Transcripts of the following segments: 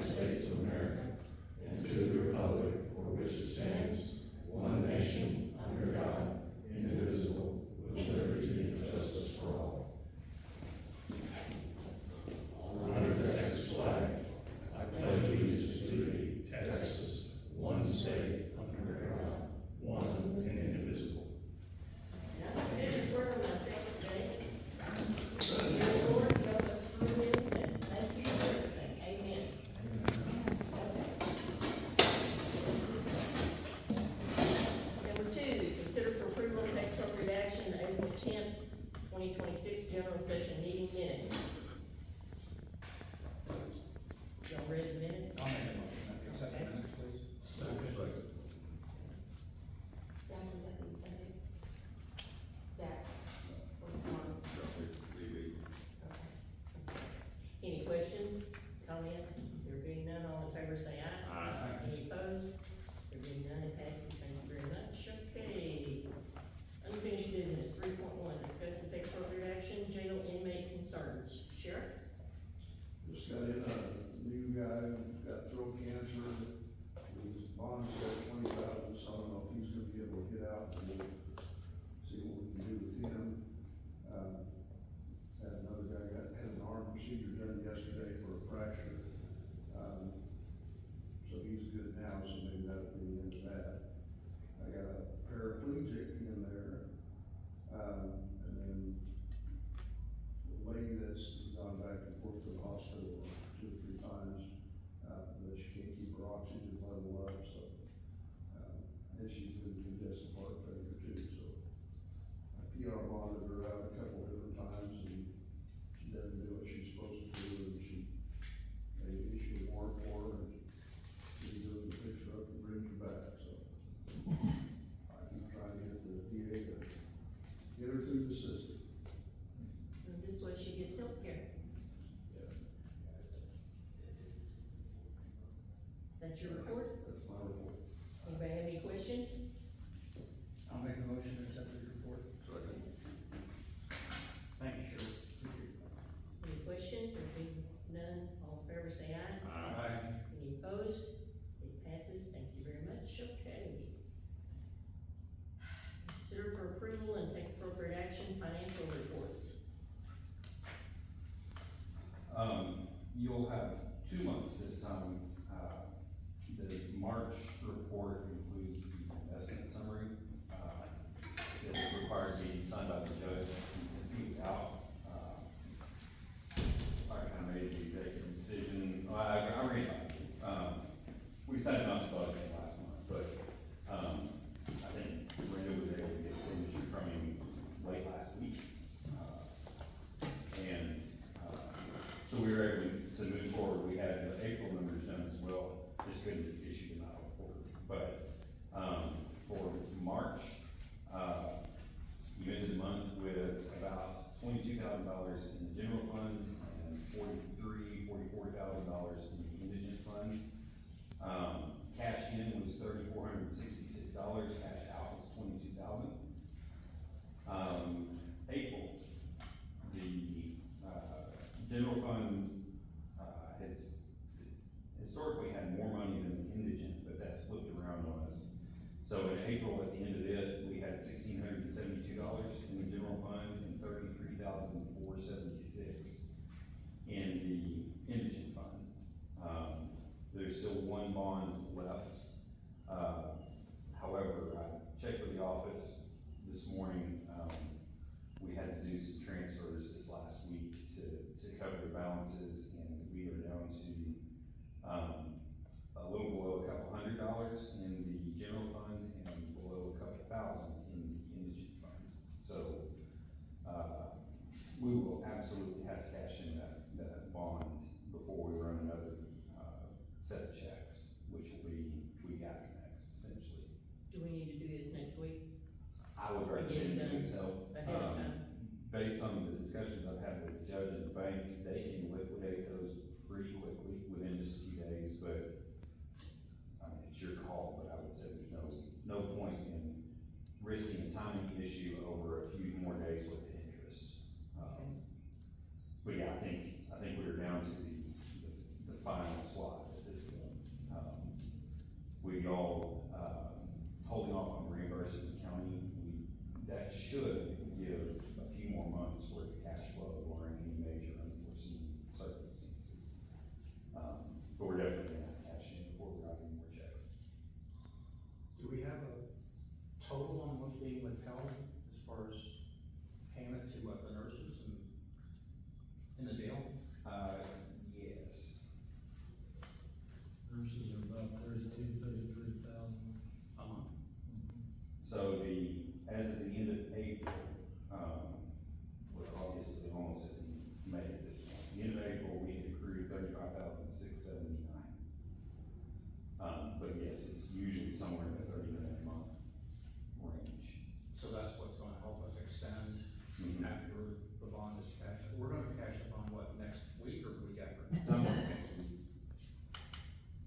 United States of America and to the republic for which it stands, one nation, under God, indivisible, with liberty and justice for all. Under the Texas flag, I pledge allegiance to thee, Texas, one state, under God, one and indivisible. General session meeting minutes. Y'all read the minutes? I'll make a motion. Accept the minutes, please. Second. Jack, is that what you said? Jack, what's on? Okay. Any questions, comments? There being none, all in favor say aye. Aye. Any opposed? There being none, it passes. Thank you very much. Okay. Unfinished business, 3.1, discuss and take appropriate action, jail inmate concerns. Sheriff? Just got in a new guy, got throat cancer, his bond said 20,000, so I don't know if he's gonna be able to get out, and we'll see what we can do with him. Had another guy had an arm procedure done yesterday for a fracture, so he's good now, so maybe that'll be the end of that. I got a paraplegic in there, and then the lady that's gone back and forth to the hospital 2 or 3 times, that she can't keep her oxygen level up, so, and she's been congestive heart failure too, so. I PR bonded her out a couple different times, and she doesn't do what she's supposed to do, and they issue a warrant for her, and she goes and picks her up and brings her back, so. I keep trying to get the VA to get her through the system. And this way she gets health care. That's your report? That's my report. Anybody have any questions? I'll make a motion to accept the report. Thank you, Sheriff. Any questions? There being none, all in favor say aye. Aye. Any opposed? It passes. Thank you very much. Okay. Consider for approval and take appropriate action, financial reports. You'll have 2 months this time. The March report includes the investment summary. It was required to be signed by the judge, and since he was out, I kind of made the executive decision. I read it. We decided not to vote it last month, but, I think Brenda was able to get a signature from him late last week. So we were able to move forward. We had the April numbers done as well, just couldn't issue them out of order. But, for March, you ended the month with about $22,000 in the general fund and $44,000 in the indigent fund. Cash in was $3,466, cash out was $22,000. April, the, general fund, has historically had more money than the indigent, but that's flipped around on us. So in April, at the end of it, we had $1,672 in the general fund and $33,476 in the indigent fund. There's still one bond left. However, I checked with the office this morning. We had to do some transfers this last week to cover the balances, and we are down to, a little below $200 in the general fund and below $2,000 in the indigent fund. So, we will absolutely have to cash in that bond before we run another, set of checks, which will be week after next, essentially. Do we need to do this next week? I would Get it recommend done doing so. ahead of time? Based on the discussions I've had with the judge and the bank, they can liquidate those pretty quickly, within just a few days, but, I mean, it's your call, but I would say there's no point in risking a timing issue over a few more days with the interest. But yeah, I think we're down to the final slot. $30,679. But yes, it's usually somewhere in the 30 grand a month range. So that's what's gonna help us extend after the bond is cashed. We're gonna cash the bond, what, next week or week after? Somewhere next week.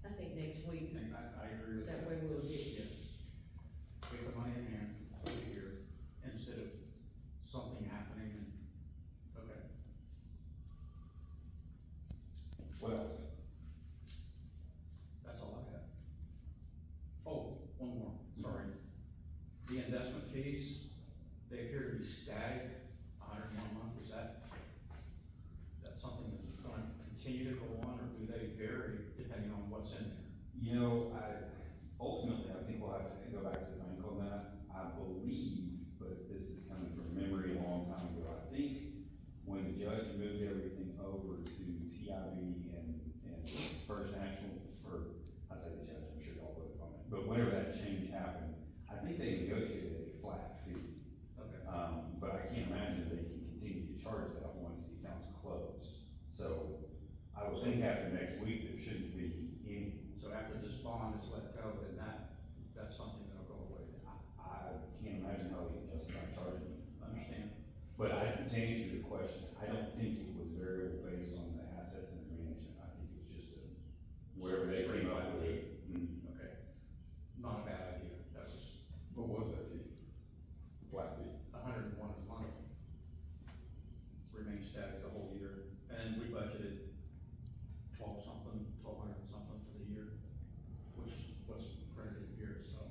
I think next week, I agree with that. that way we'll get, Yes. Get the money in hand, put it here, instead of something happening and, okay. What else? That's all I have. Oh, one more, sorry. The investment fees, they appear to be static, 101 a month, is that something that's gonna continue to go on, or do they vary depending on what's in there? You know, ultimately, I think we'll have to go back to the bank on that. I believe, but this is coming from memory a long time ago, I think when the judge moved everything over to TIB and First National, or I say the judge, I'm sure y'all voted on it, but whenever that change happened, I think they negotiated a flat fee. Okay. But I can't imagine they can continue to charge that once the account's closed. So I would think after next week, there shouldn't be any. So after this bond is let go, then that's something that'll go away. I can't imagine how they can justify charging me. Understand? But to answer your question, I don't think it was variable based on the assets and the management. I think it was just wherever they came up with it. Okay. Not a bad idea. That was What was that fee? Flat fee? 101 a month. Remained static the whole year, and we budgeted 1200 something for the year, which was printed here, so.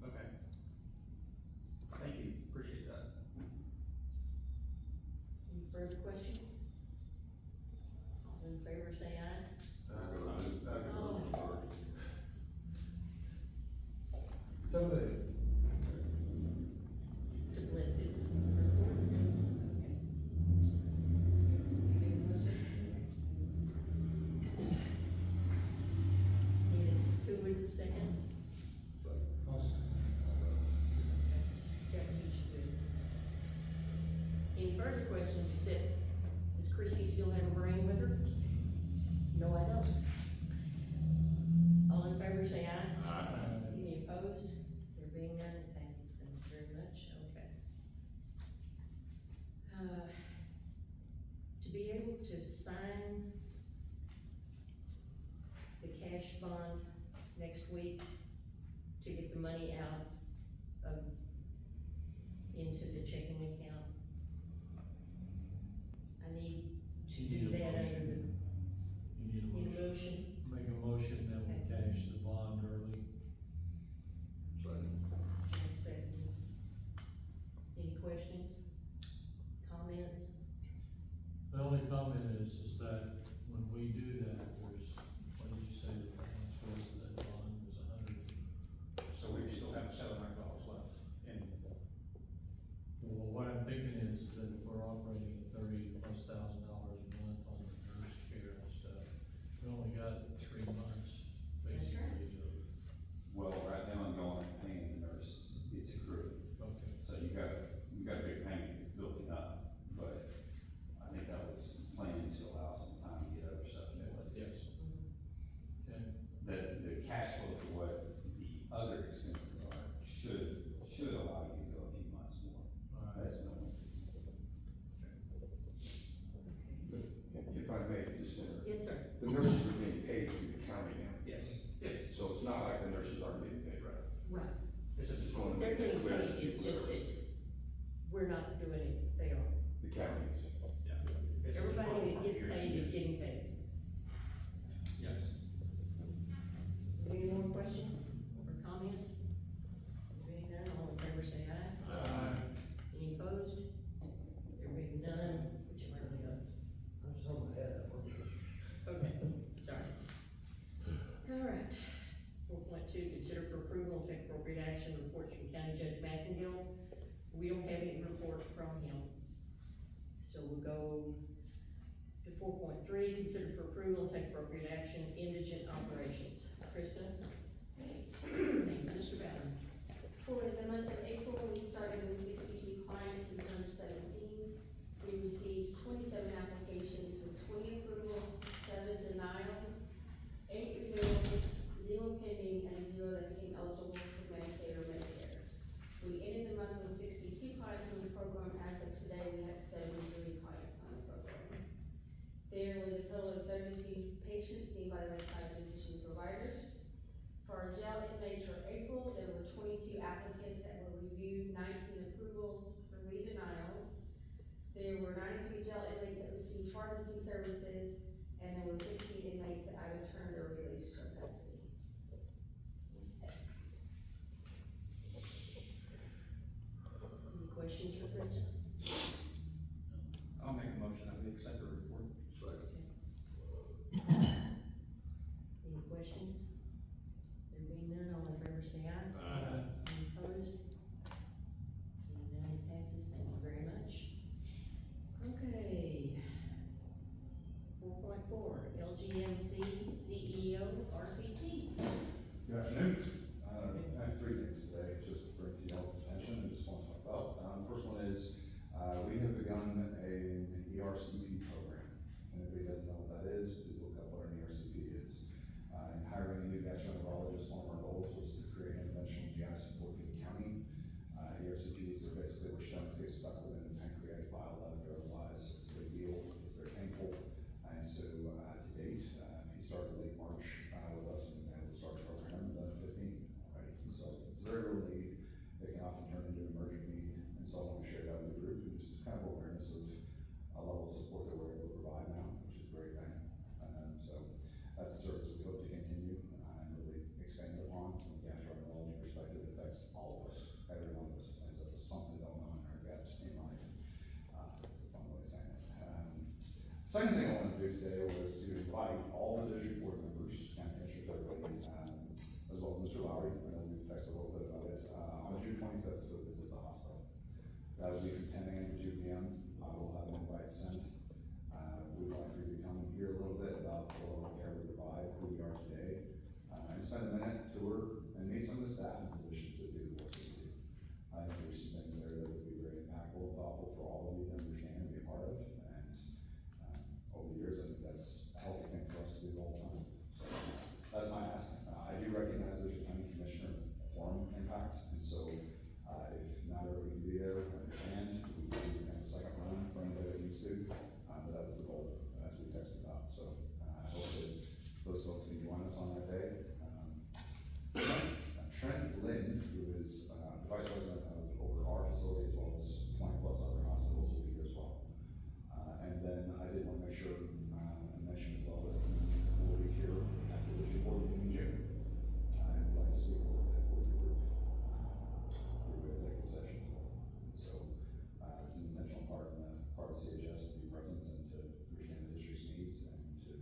Okay. Thank you, appreciate that. any further questions? All in favor, say aye. So they, To bless his report. Yes, who was the second? Kevin, you should do it. Any further questions, except, does Christie still have a brain with her? No, I don't. All in favor, say aye. Any opposed? There being none, it passes. Thank you very much. Okay. To be able to sign the cash bond next week, to get the money out of, into the checking account, I need to You do need a that under motion. the, You need a need a motion. motion. Make a motion that we cash the bond early. Second. Any questions? Comments? The only comment is that when we do that, there's, what did you say the balance was, that bond was 100? So we still have $700 left in. Well, what I'm thinking is that if we're operating at $30,000+ a month on the nurse care and stuff, we only got 3 months, That's right. basically, of, Well, right now, y'all aren't paying the nurses. It's accrued. okay. So you've got a big payment building up, but I think that was planned to allow some time to get other stuff in place. Yes. Okay. The cash flow for what the other expenses are should allow you to go a few months more. All right. That's no. if I may, just, Yes, sir. the nurses are being paid through the county now, Yes. Yeah. so it's not like the nurses aren't getting paid, right? Right. It's I just just wanna They're make that getting clear. paid, it's just that we're not doing it, they are. The counties. It's Everybody that gets here. paid is getting paid. Yes. Any more questions or comments? Being none, all in favor say aye. Any opposed? There being none, which am I really does? Okay, sorry. All right. 4.2, consider for approval and take appropriate action, reports from County Judge Massengill. We don't have any report from him. So we'll go to 4.3, consider for approval and take appropriate action, indigent operations. Krista? Mr. Bowden? For the month of April, we started with 62 clients and turned 17. We received 27 applications with 20 approvals, 7 denials, PMC CEO, RPT. Good afternoon. I have three things today, just to bring to y'all's attention and just want to talk about. First one is, we have begun an ERCP program. If anybody doesn't know what that is, please look up what an ERCP is. In hiring a new gastroenterologist, one of our goals was to create interventional GI support for the county. ERCPs are basically where stones get stuck within the pancreatic bile duct or otherwise. It's a big deal, it's very painful. And so, to date, he started late March, with us and we've been able to start the program, and done 15 already. So it's a very real need. It can often turn into an emergent need. And so I want to share that with the group and just kind of awareness of a level of support that we're able to provide now, which is a great thing. So that's a service we hope to continue and really expand upon from a gastroenterology perspective. It affects all of us, every one of us. There's something going on in our gut in life. It's a fun way of saying it. Second thing I wanted to do today was to invite all the district board members, county commissioners, everybody, as well as Mr. Lowry. I know we've texted a little bit about it, on June 25th to visit the hospital. That would be from 10 a.m. to 2 p.m. I will have an invite sent. We'd like for you to come and hear a little bit about the level of care we provide, who we are today, and spend a minute, tour, and meet some of the staff and physicians that do the work that we do. I think there's some things there that would be very impactful and thoughtful for all of you to understand and be a part of. And over the years, I think that's a healthy thing for us to do all the time. So that's my ask. I do recognize there's a county commissioner forum impact, and so if not everybody can be there, I understand. We can have a second run for anybody that needs to, but that was the goal as we texted about. So I hope that those folks can join us on that day. Trent Lynn, who is the vice president over our facility as well as 20 plus other hospitals, will be here as well. And then I did want to make sure and mention as well that we'll be here at the district board meeting in June. And would like to speak a little bit with the group through executive session as well. So it's an intentional part of CHS to be present and to understand the district's needs and to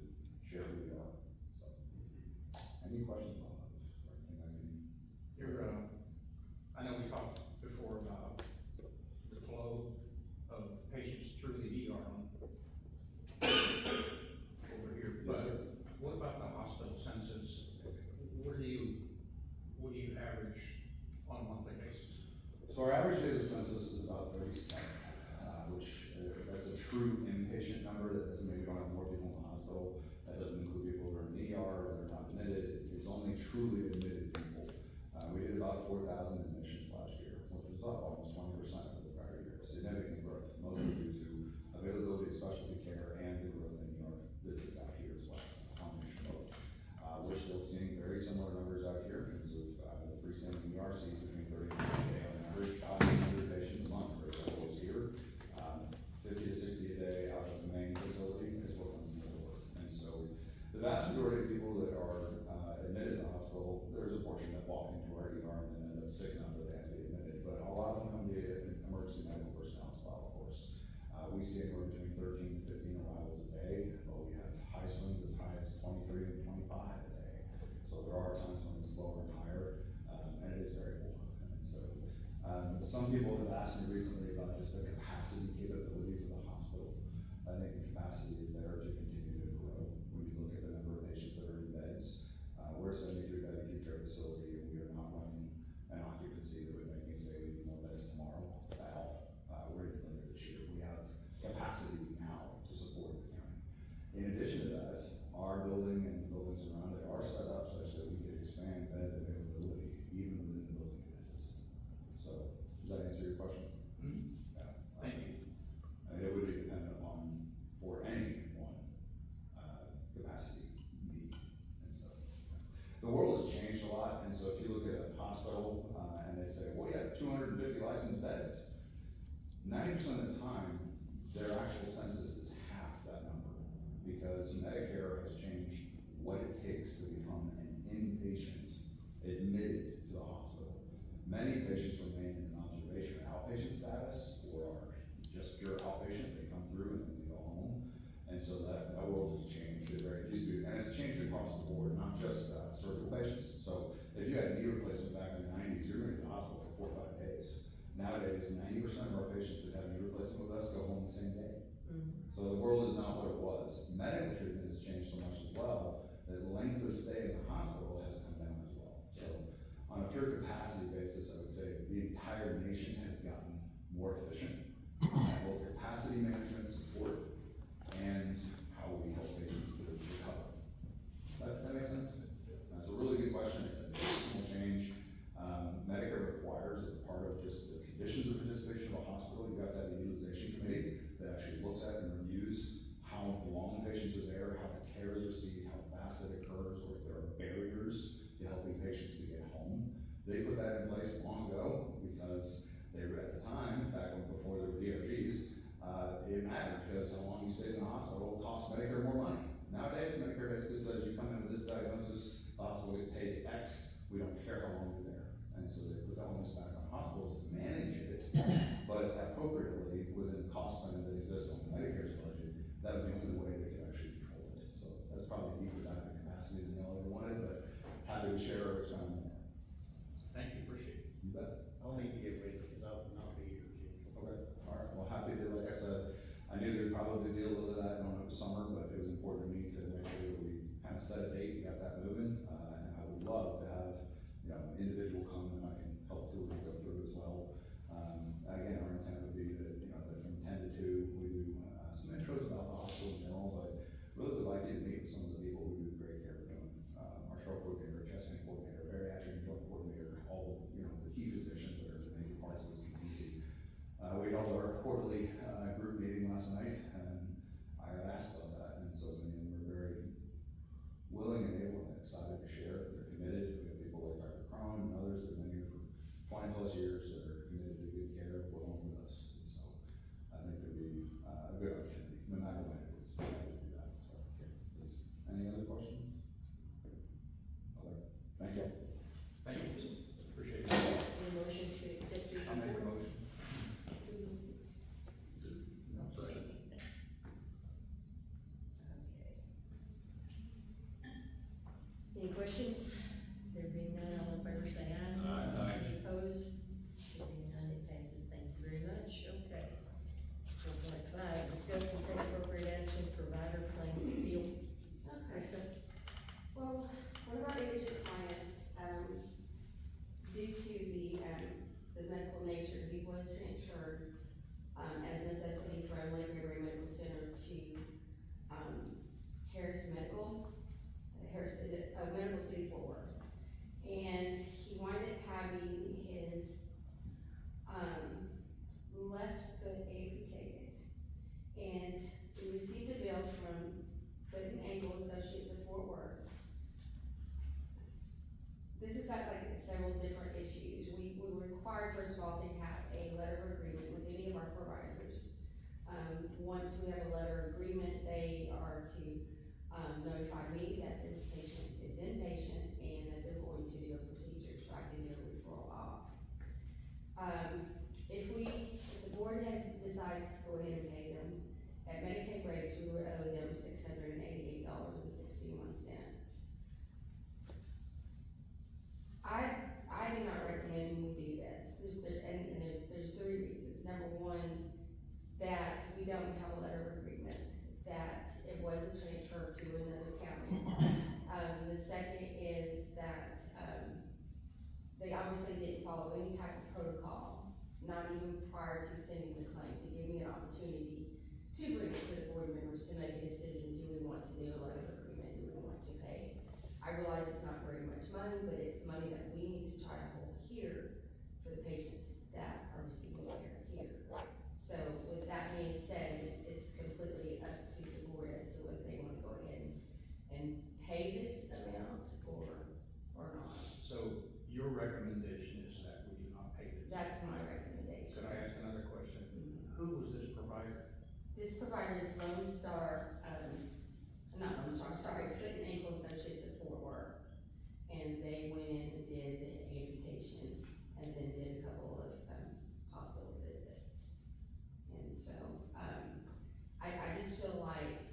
share who we are. So any questions on that? Or anything I can? I know we talked before about the flow of patients through the ER over here, but what about the hospital census? What do you average on a monthly basis? So our average daily census is about 37, which that's a true inpatient number. That doesn't mean we don't have more people in the hospital. That doesn't include people who are in the ER that are not admitted. It's only truly admitted people. We did about 4,000 admissions last year, which was up almost 20% over the prior year. Significant growth, mostly due to availability of specialty care and the growth in ER visits out here as well. A combination of both. We're still seeing very similar numbers out here in terms of the freestanding ER seats between 30 and 50 day on average, 500 patients a month for those here. 50 to 60 a day out of the main facility is what comes in the door. And so the vast majority of people that are admitted to the hospital, there's a portion that walk into our ER and then end up sick enough that they have to be admitted, but a lot of them come to emergency medical personnel as well, of course. We see anywhere between 13 to 15 arrivals a day, but we have high swings as high as 23 and 25 a day. So there are times when it's lower and higher, and it is variable. And so some people have asked me recently about just the capacity capabilities of the hospital. I think the capacity is there to continue to grow. When you look at the number of patients that are in beds, we're a 73-bed acute care facility, and we are not running an occupancy that would make me say we need more beds tomorrow at all. We're even later this year. We have capacity now to support the county. In addition to that, our building and the buildings around it are set up such that we can expand bed availability even within the building it is. So does that answer your question? Mm-hmm. Yeah. Thank you. I mean, it would be dependent upon, for any one, capacity need. And so, the world has changed a lot, and so if you look at a hospital, and they say, well, you have 250 licensed beds, 90% of the time, their actual census is half that number, because Medicare has changed what it takes to become an inpatient admitted to the hospital. Many patients remain in an observation or outpatient status, or are just pure outpatient, they come through and then they go home. And so that world has changed. It used to be, and it's changed across the board, not just surgical patients. So if you had a knee replacement back in the 90s, you're going to the hospital for 4 or 5 days. Nowadays, 90% of our patients that have knee replacement with us go home the same day. So the world is not what it was. Medical treatment has changed so much as well. entire nation has gotten more efficient, at both capacity management support and how we help patients to recover. That makes sense? That's a really good question. It's a national change. Medicare requires, as a part of just the conditions of participation of a hospital, you've got to have a utilization committee that actually looks at and reviews how long patients are there, how the care is received, how fast it occurs, or if there are barriers to helping patients to get home. They put that in place long ago because they were at the time, back when before there were DRGs, it mattered because how long you stayed in the hospital cost Medicare more money. Nowadays, Medicare basically says you come in with this diagnosis, the hospital gets paid X, we don't care how long you're there. And so they put the onus back on hospitals to manage it, but appropriately within the cost limit that exists on Medicare's budget. That was the only way they could actually control it. So that's probably a deeper dive in capacity than y'all ever wanted, but happy to share or expand more. Thank you, appreciate it. You bet. I'll need to get ready, because I will not be here, Jim. Okay, all right, well, happy to, like I said, I knew there'd probably be a little bit of that going over summer, but it was important to me to make sure that we kind of set a date, we got that moving, and I would love to have, you know, an individual come and I can help to go through as well. Again, our intent would be that, you know, that from 10 to 2, we do, some intros about the hospital in general, but really would like you to meet with some of the people who do great care for them. Our stroke coordinator, chest pain coordinator, bariatric and joint coordinator, all the, you know, the key physicians that are the major parts of this community. We held our quarterly group meeting last night, and I got asked about that, and so many of them were very willing and able and excited to share. They're committed. We have people like Dr. Crone and others that have been here for 20 plus years that are committed to good care along with us. And so I think there'd be a good opportunity, no matter when it is, to do that. So, please, any other questions? Okay, thank you. Thank you, appreciate it. Any motion to accept your I'll make a report? motion. Any questions? There being none, all in favor say aye. Aye. Any opposed? There being none, it passes. Thank you very much. Okay. 4.5, discuss and take appropriate action, provider claims appeal. Okay. Krista? Well, one of our agent clients, due to the medical nature, he was transferred, as a necessity from Lake Mary Medical Center to, Harris Medical, Medical City Fort Worth. And he wound up having his, left foot amputated. And we received a bill from Foot and Ankle Associates of Fort Worth. This has got like several different issues. We were required, first of all, to have a letter of agreement with any of our providers. Once we have a letter of agreement, they are to, notify me that this patient is inpatient and that they're going to do a procedure so I can do a referral off. If the board decides to go ahead and pay them, at Medicaid rates, we would owe them $688.61. I do not recommend we do this. There's three reasons. Number one, that we don't have a letter of agreement, that it was a transfer to another county. The second is that, they obviously didn't follow any type of protocol, not even prior to sending the claim, to give me an opportunity to bring it to the board members to make a decision, do we want to do a letter of agreement, do we want to pay? I realize it's not very much money, but it's money that we need to try to hold here for the patients that are receiving care here. So with that being said, it's completely up to the board as to whether they wanna go ahead and pay this amount or not. So your recommendation is that we do not pay this? That's my recommendation. Could I ask another question? Mhm. Who was this provider? This provider is Lone Star, not Lone Star, sorry, Foot and Ankle Associates at Fort Worth. And they went in and did the amputation and then did a couple of, hospital visits. And so, I just feel like,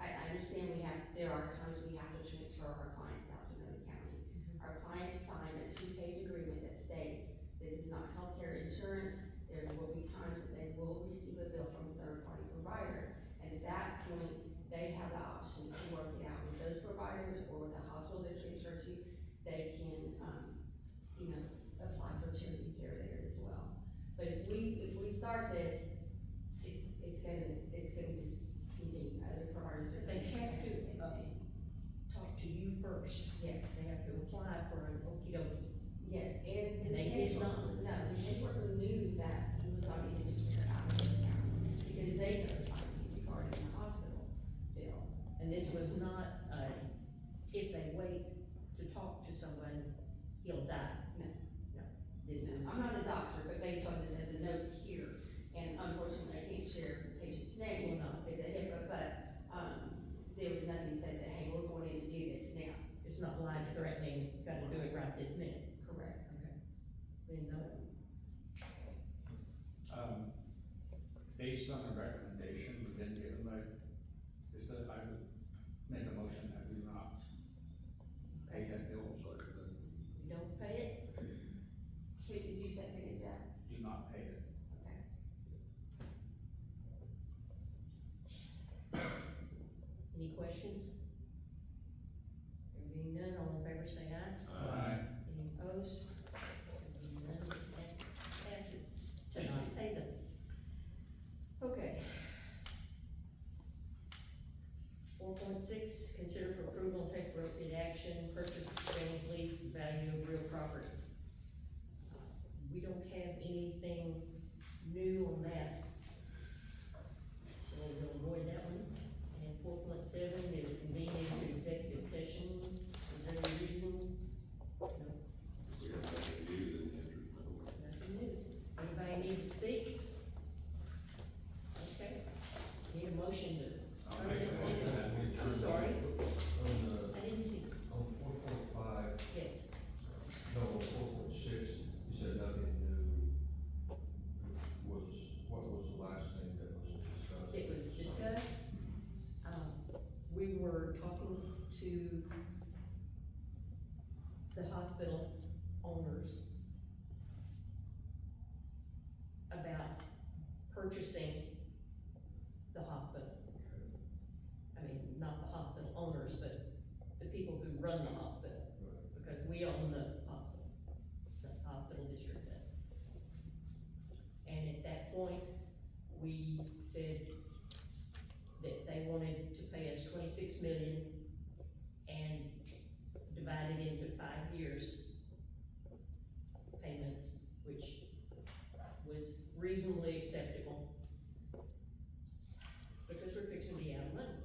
I understand there are times we have to transfer our clients out to another county. Our clients sign a 2-page agreement that states, this is not healthcare insurance, there will be times that they will receive a bill from a third-party provider. And at that point, they have the option to work it out with those providers or with the hospital they're transferred to. They can, apply for charity care there as But if we start this, it's gonna just continue, other providers are. They gonna have do to, the same thing. talk to you first. Yes. They have to apply for an okey-dokey. Yes, and And the they did caseworker, not. no, the caseworker knew that he was on indigent care out of this county, because they notified me regarding the hospital bill. And this was not, if they wait to talk to someone, he'll die. No. No, this is. I'm not a doctor, but based on the notes here, and unfortunately, I can't share the patient's name, Well, no. it's a HIPAA, but, there was nothing that says that, hey, we're going in to do this now. It's not life threatening, gotta do it right this minute. Correct. Okay. Then, Based on the recommendation we've been given by, is that I would make a motion that we not pay that bill, so that you don't pay it, Did you second it, Jack? do not pay it. Okay. any questions? There being none, all in favor say aye. Aye. Any opposed? There being none, that passes to Thank not pay them. Okay. 4.6, consider for approval and take appropriate action, purchase, exchange, lease, the value of real property. We don't have anything new on that. So we'll avoid that one. And 4.7 is convening to executive session. Is there any reason? No. We have nothing new than the interest. Nothing new. Anybody need to speak? Okay. Need a motion to. I'll make a motion that we adjourn. I'm sorry, On I didn't see. on 4.5, Yes. no, on 4.6, you said nothing new. What was the last thing that was discussed? It was discussed. We were talking to the hospital owners about purchasing the hospital. I mean, not the hospital owners, but the people who run the hospital, because we own the hospital district does. And at that point, we said that they wanted to pay us 26 million and divide it into 5 years payments, which was reasonably acceptable. Because we're fixing to be out of money.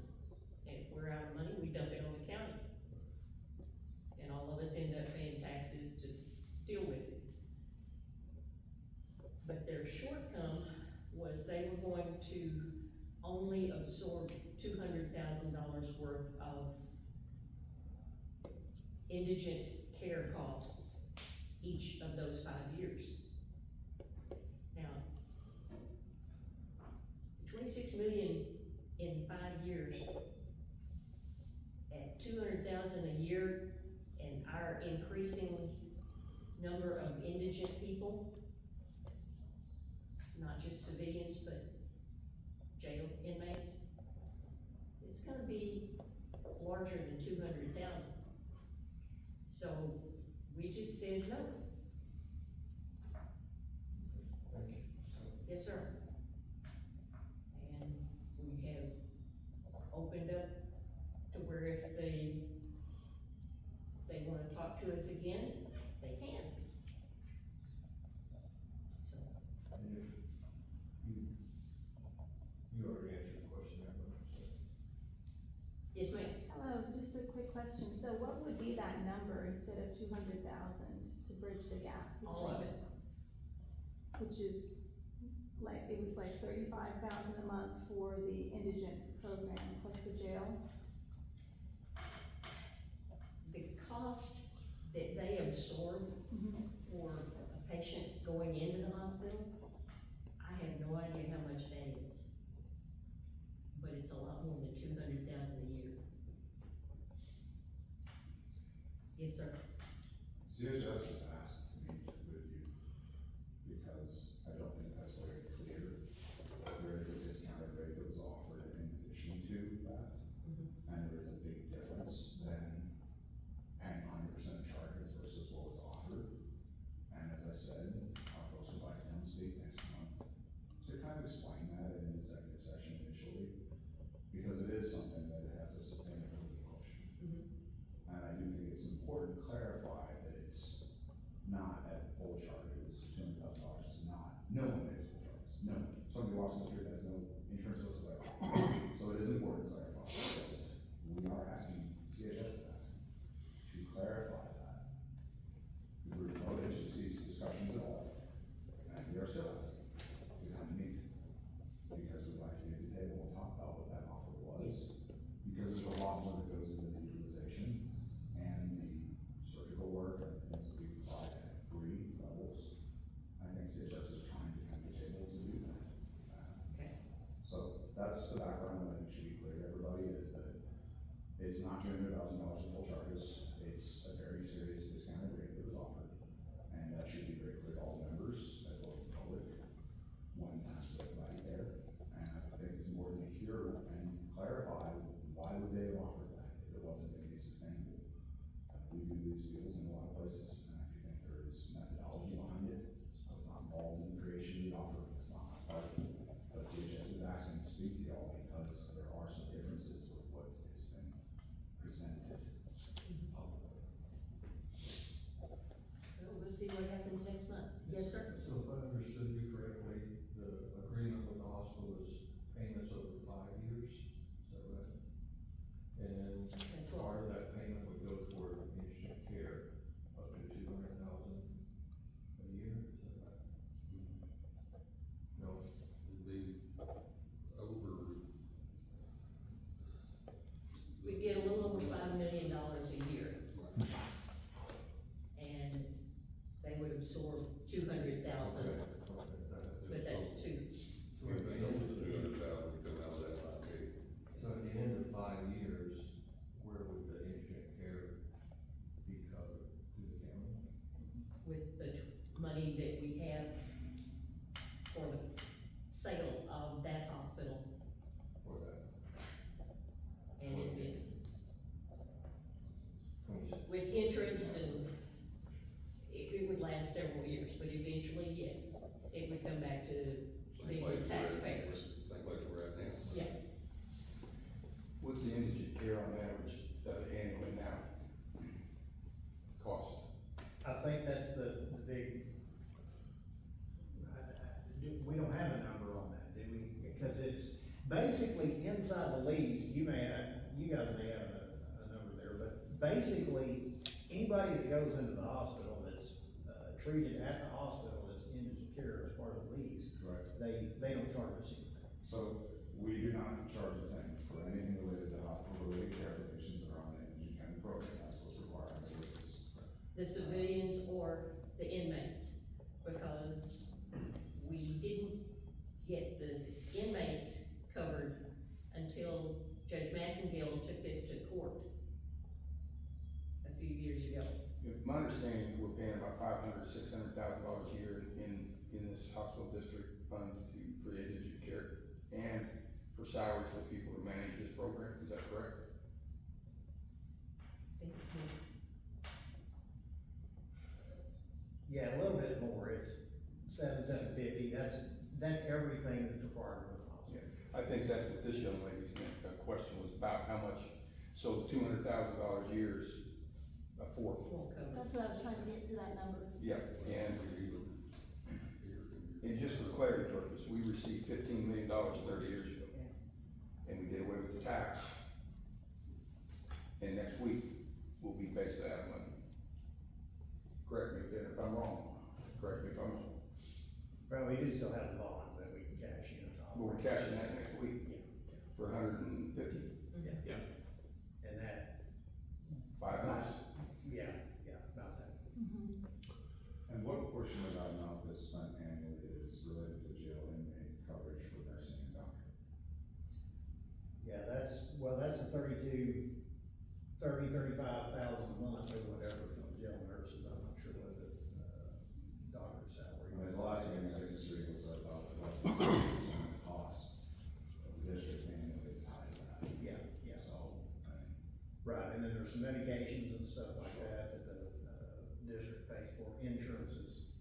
And if we're out of money, we dump it on the county. And all of us end up paying taxes to deal with it. But their shortcome was they were going to only absorb $200,000 worth of indigent care costs each of those 5 years. Now, 26 million in 5 years at 200,000 a year, and our increasing number of indigent people, not just civilians, but jail inmates, it's gonna be larger than 200,000. So we just said no. Thank you. Yes, sir. And we have opened up to where if they wanna talk to us again, they can. So, And if you already answered the question, I'm going to say. yes, ma'am. Hello, just a quick question. So what would be that number instead of 200,000 to bridge the gap? All of it. Which is like, it was like 35,000 a month for the indigent program plus the jail. The cost that they absorb for a patient going into the hospital, I have no idea how much that is. But it's a lot more than 200,000 a year. Yes, sir. CHS has asked to meet with you, because I don't think that's very clear. There is a discounted rate that was offered in addition to that, and there is a big difference than paying 100% charges versus what was offered. And as I said, our folks would like to come speak to $200,000 in full charges, it's a very serious discounted rate that was offered. And that should be very clear to all members as well as the public when that's the right there. And I think it's important to hear and clarify, why would they have offered that if it wasn't going to be sustainable? We do these deals in a lot of places, and I do think there is methodology behind it. I was not involved in the creation of the offer, that's not my part. But CHS is asking to speak to y'all because there are some differences with what has been presented publicly. Well, we'll see what happens next month. Yes, sir. So if I understood you correctly, the agreement with the hospital is payments over 5 years, is that right? And That's part what, of that payment would go toward indigent care, up to $200,000 a year, is that right? No, It'd be over, we get a little over $5 million a year, and they would absorb 200,000, but that's two. $200,000 would come out of that line, okay? So at the end of 5 years, where would the indigent care be covered, through the county? With the money that we have for the sale of that hospital, For that and if it's 26? with interest and it would last several years, but eventually, yes, it would come back to the taxpayers. Think like we're at now. Yeah, What's the indigent care on average, annually now? Cost? I think that's the big, we don't have a number on that, do we? Because it's basically inside the lease, you guys may have a number there, but basically, anybody that goes into the hospital that's, treated at the hospital that's indigent care as part of the lease, Correct. they don't charge us anything. So we do not charge a thing for anything related to hospital-related care for patients that are on the indigent county program. That's what's required under this. the civilians or the inmates, because we didn't get the inmates covered until Judge Massengill took this to court a few years ago. If my understanding, we're paying about $500,000 to $600,000 a year in this hospital district fund for the indigent care and for salaries for people to manage this program, is that correct? I think it's more. Yeah, a little bit more, it's $750, that's everything that's required of the hospital. I think that's what this young lady's question was about, how much, so $200,000 a year is a fourth. Won't cover. That's what I was trying to get to that number. Yeah, and just for clarity purpose, we received $15 million 30 years ago. And we did away with the tax. And next week, we'll be basically out of money. Correct me if I'm wrong, correct me if I'm wrong. Well, we do still have the bond that we can cash in. But we're cashing that next week Yeah, for 150, yeah. Yeah. And that, 5 months. yeah, about that. And what portion of that amount that's spent annually is related to jail inmate coverage for nursing and doctor? Yeah, that's a 35,000 a month or whatever from jail nurses, I'm not sure what the, doctor's salary. I mean, the last thing I can was about the cost of the district annually is high for that. Yeah, So, I mean, right, and then there's some medications and stuff like that that the, district pays for, insurances.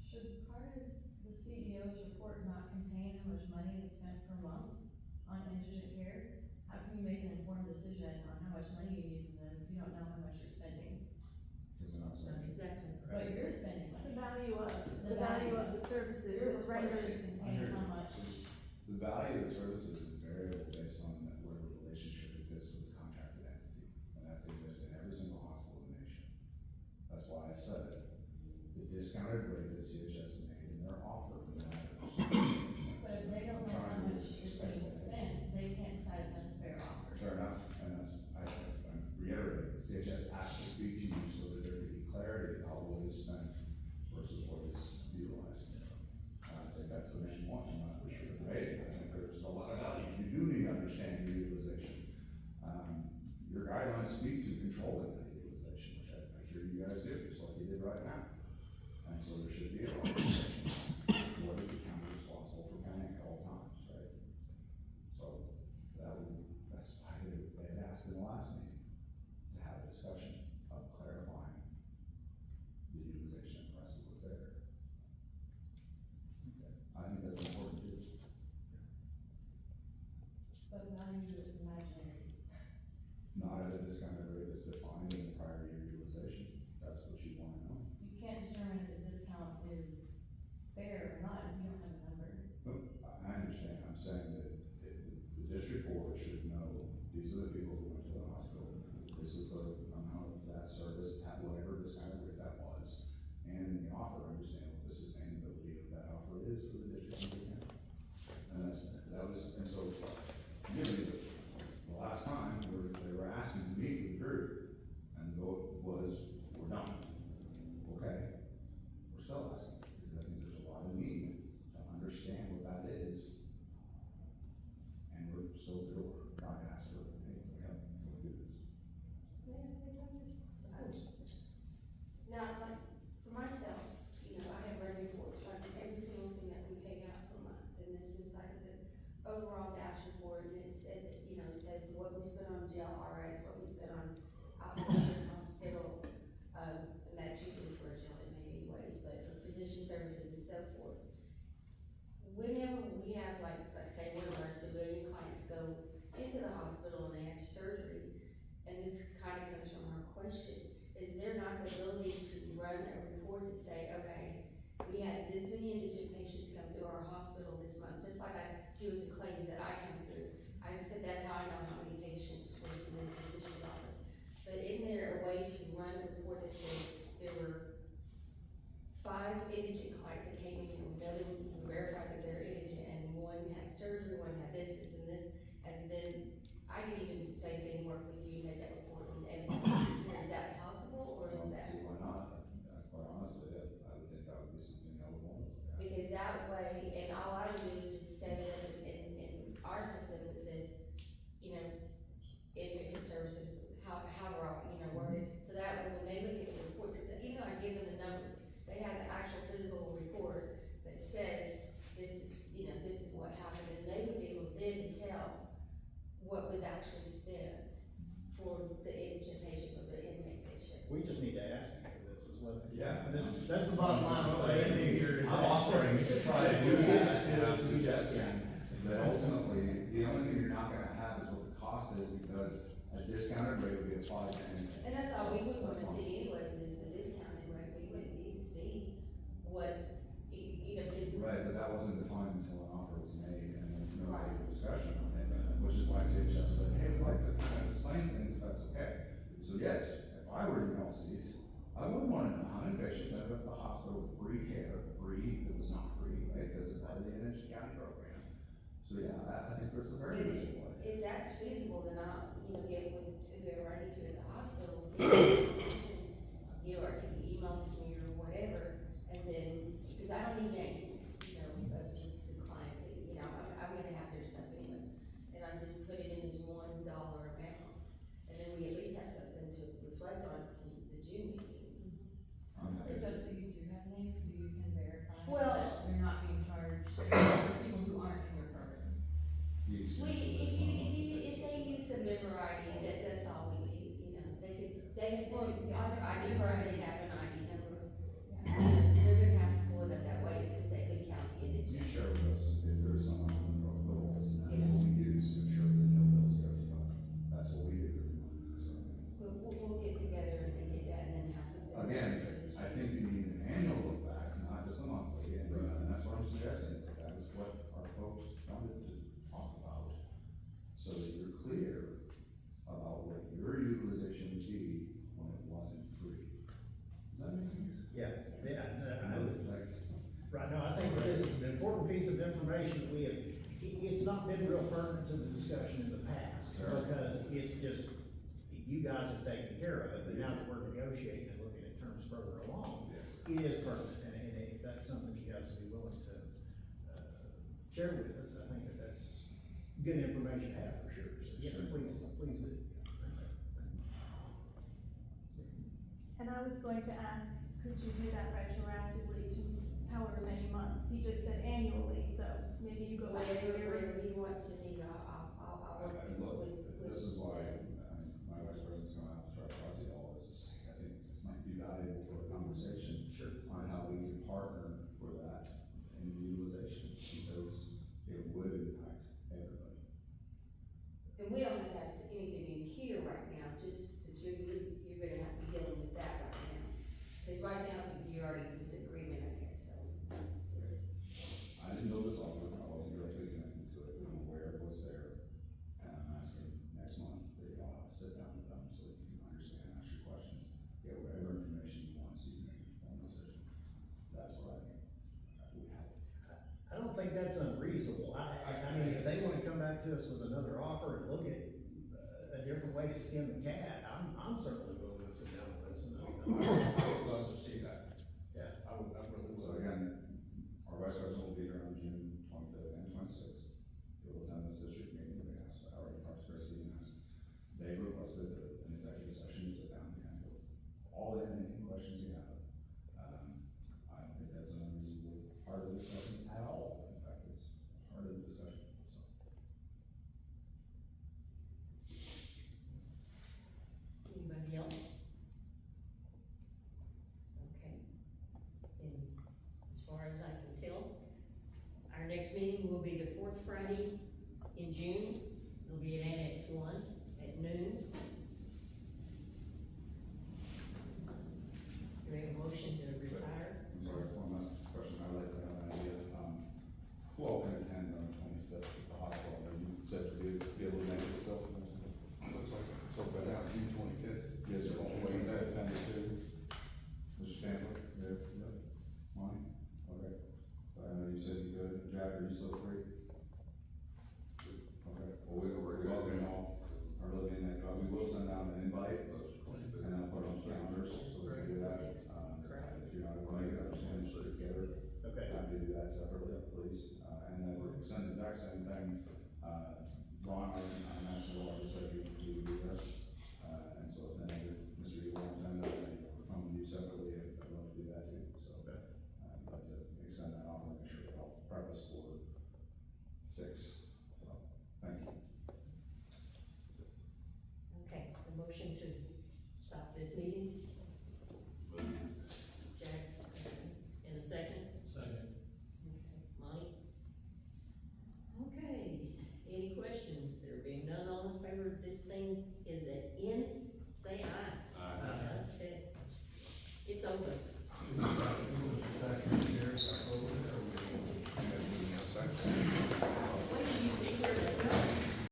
Should part of the CEO's report not contain how much money is spent per month on indigent care? How can you make an informed decision on how much money you need from them if you don't know how much you're spending? because they're not Not spending. exactly. But you're spending The money. value of the services Your is report rendered. should contain how much. The value of the services is variable based on whatever relationship exists with the contracted entity, and that exists in every single hospital in the nation. That's why I said, the discounted rate that CHS made in their offer matters. But if they don't know how much is being spent, they can't decide if that's a fair offer. Fair enough, and that's speak to controlling that utilization, which I hear you guys do, just like you did right now. And so there should be a organization. What is the county responsible for paying at all times, right? So that's why they had asked in the last meeting to have a discussion of clarifying the utilization of the rest of what's there. Okay. I think that's important too. But value is imaginary. Not at a discounted rate that's defined in the prior year utilization. That's what you wanna know. You can't determine if the discount is fair or not if you don't have a number. I understand, I'm saying that the district board should know, these are the people who went to the hospital, this is the amount of that service, at whatever discounted rate that was, and in the offer, understand what the sustainability of that offer is for the district and the county. And and so, the last time, they were asking to meet with the group, and the vote was, we're done. Okay, we're still asking, because I think there's a lot of need to understand what that is. And we're still at the door, trying to ask for, hey, can we help, can we do this? May I say something? Now, like, for myself, you know, I have read reports, like every single thing that we pay out per month, and this is like the overall dash report, and it said that, you know, it says what we spent on jail RX, what we spent on outpatient hospital, and that's usually for a jail inmate anyways, but for physician services and so forth. Whenever we have like say one of our civilian clients go into the hospital and they have surgery, and this kind of comes from our question, is there not the ability to run a report to say, okay, we had this many indigent patients come through our hospital this month, just like I do with the claims that I come through. I said that's how I know how many patients were in the physician's office. But isn't there a way to run a report that says there were 5 indigent clients that came in here, we know that we can verify that they're indigent, and one had surgery, one had this, and this, and then I can even the same thing, work with you, make that report, and is that possible, or I is don't that? see why not. Quite honestly, I would think that would be something I would want to look at. Because that way, and all I would do is just set it up in our system that says, you know, inpatient services, how we're all, you know, worded, so that way when they look at the reports, because even though I give them the numbers, they have the actual physical report that says, this is, you know, this is what happened, and they would be able then to tell what was actually spent for the indigent patients or the inmate patient. We just need to ask him for this as well. Yeah. That's the bottom line, what I ended here is. I'm offering to try to do that, and I'm suggesting that ultimately, the only thing you're not gonna have is what the cost is, because a discounted rate would be applied to anything. And that's all we would wanna see anyways, is the discounted rate, we wouldn't need to see what, you know, because. Right, but that wasn't defined until an offer was made, and then no further discussion on it, which is why CHS said, hey, we'd like to kind of explain things, if that's okay. So yes, if I were in y'all's seat, I would wanna know how many patients ended up at the hospital with free care, free, that was not free, right, because it's part of the NH County program. So yeah, I think there's a very reasonable way. If that's feasible, then I'll, you know, get with whoever I need to at the hospital, you know, or can you email to me or whatever, and then, because I don't need names, you know, of the clients, you know, I'm gonna have their stuff anyways, and I just put it in as $1 amount, and then we at least have something to reflect on in the June meeting. I'm happy to- Suggest that you do have names so you can verify Well- that you're not being charged for people who aren't in your program. If they use the member ID, that's all we need, you know, on their ID cards, they have an ID number. They're gonna have to pull it up that way, so it's a good county You indigent. share with us if there's someone on the rolls, and that's what we do, to ensure that no bills go to you. That's what we do every month, so. We'll get together and get that, and then have something. Again, I think you need an annual look back, not just a monthly, and that's what I'm suggesting, that is what our folks wanted to talk about. So that you're clear about what your utilization would be when it wasn't free. Does that make sense? Yeah, Like, right now, I think this is an important piece of information that we have, it's not been real pertinent to the discussion in the past, Sure. because it's just, you guys have taken care of it, but now that we're negotiating and looking at terms further along, it is pertinent, and if that's something you guys would be willing to, share with us, I think that's good information to have for sure. So, yeah, Sure. please do. I was going to ask, could you do that retroactively to however many months? He just said annually, so maybe you go back Whatever he wants to do, I'll work And look, with. this is why, my vice president's going out to try to talk to you all this. I think this might be valuable for a conversation. Sure. On how we can partner for that in utilization, because it would impact everybody. And we don't have to have anything in here right now, just, cause you're gonna have to be dealing with that right now. Cause right now, you already did the agreement, I guess, so. I didn't know this offer, I wasn't directly connected to it, I'm aware it was there. And I'm asking next month that y'all have to sit down with them so that you can understand, ask your questions, get whatever information you want so you can make an informed decision. That's what I think would help. I don't think that's unreasonable. I mean, if they wanna come back to us with another offer and look at a different way to skin the cat, I'm certainly willing to sit down and listen. I would love to see that. Yeah. I really So would. again, our vice president will be here on June 25th and 26th. He'll attend this district meeting, they asked, I already talked to Christie and asked, they requested an executive session to sit down and kind of go all in any questions you have. I don't think that's an unreasonable part of the discussion at all, in fact, it's part of the discussion, so. Anybody else? Okay. And as far as I can tell, our next meeting will be the fourth Friday in June. It'll be at Annex 1 at noon. Do we have a motion to retire? I'm sorry, one last question, I'd like to have an idea, who all can attend on the 25th at the hospital, and you said you'd be able to make it still? Looks like, so by now, June 25th. Yes, sir. All the way back. Attended too. Mr. Stanford, yeah, Monty, okay. I know you said you could, Jack, are you still free? Okay, well, we're welcome all, are looking at, we will send out an invite, and I'll put it on calendars, so we can do that. If you're not able to make it, understand, just put it together. Okay. Happy to do that separately, please, and then we're sending the exact same thing, Ron, I'm asking Laura, just said you would do that. And so, then Mr. Eagle, I'm come to you separately, I'd love to do that too, so. Okay. I'd like to extend that offer, make sure it helps prep us for 6, so, thank you. Okay, a motion to stop this meeting. Jack, in a second. Second. Okay, Monty? Okay, any questions? There being none, all in favor of this thing is at end, say aye.